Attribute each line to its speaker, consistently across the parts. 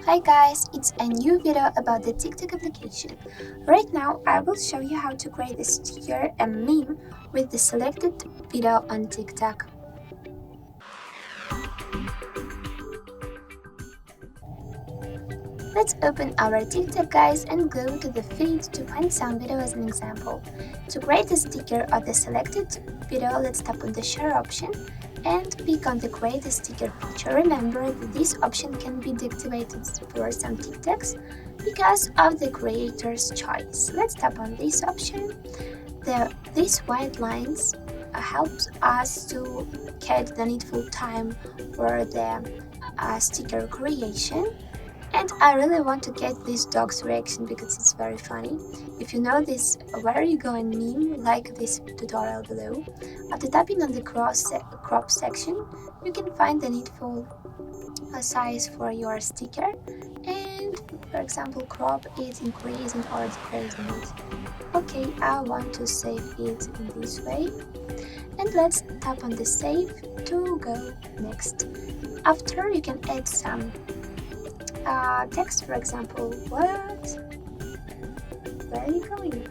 Speaker 1: Hi guys, it's a new video about the TikTok application. Right now I will show you how to create a sticker and meme with the selected video on TikTok. Let's open our TikTok guys and go to the feed to find some video as an example. To create a sticker of the selected video, let's tap on the share option and click on the create a sticker feature. Remember that this option can be deactivated for some TikToks because of the creator's choice. Let's tap on this option. These white lines helps us to get the needful time for the sticker creation. And I really want to get this dog's reaction because it's very funny. If you know this where you go and meme, like this tutorial below. After tapping on the crop section, you can find the needful size for your sticker. And for example, crop it, increasing or decreasing it. Okay, I want to save it in this way. And let's tap on the save to go next. After, you can add some text, for example, what? Where are you going?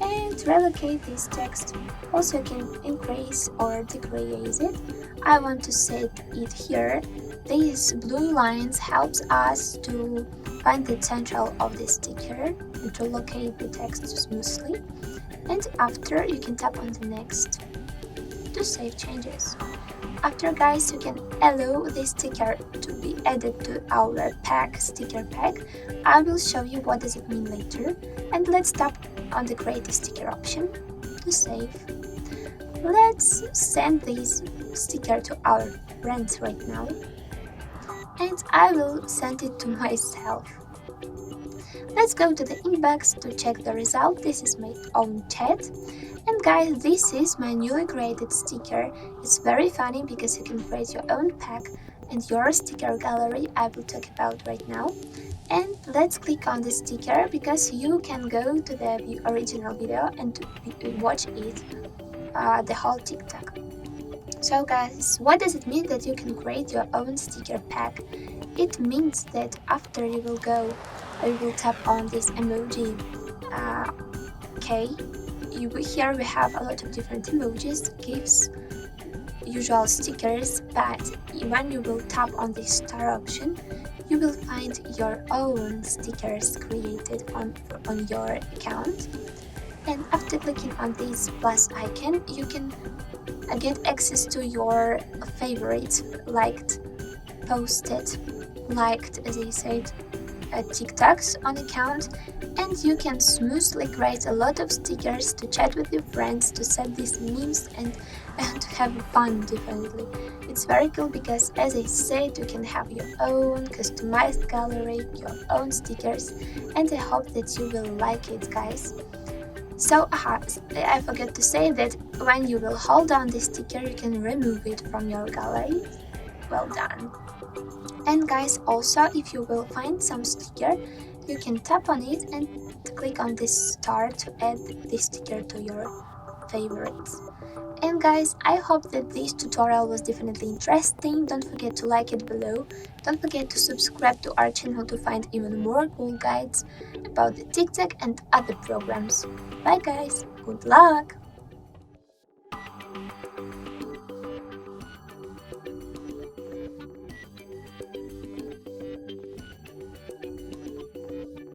Speaker 1: And relocate this text. Also, you can increase or decrease it. I want to set it here. These blue lines helps us to find the central of the sticker and to locate the text smoothly. And after, you can tap on the next to save changes. After guys, you can allow this sticker to be added to our sticker pack. I will show you what does it mean later. And let's tap on the create a sticker option to save. Let's send this sticker to our friends right now. And I will send it to myself. Let's go to the inbox to check the result. This is my own chat. And guys, this is my newly created sticker. It's very funny because you can create your own pack and your sticker gallery I will talk about right now. And let's click on the sticker because you can go to the original video and watch it, the whole TikTok. So guys, what does it mean that you can create your own sticker pack? It means that after you will tap on this emoji K. Here we have a lot of different emojis, GIFs, usual stickers, but when you will tap on the star option, you will find your own stickers created on your account. And after clicking on this plus icon, you can get access to your favorites, liked, posted, as I said, TikToks on account, and you can smoothly create a lot of stickers to chat with your friends, to set these memes and to have fun. Definitely, it's very cool because, as I said, you can have your own customized gallery, your own stickers, and I hope that you will like it, guys. So I forgot to say that when you will hold on the sticker, you can remove it from your gallery. Well done. And guys, also if you will find some sticker, you can tap on it and click on this star to add this sticker to your favorites. And guys, I hope that this tutorial was definitely interesting. Don't forget to like it below. Don't forget to subscribe to our channel to find even more cool guides about the TikTok and other programs. Bye guys, good luck!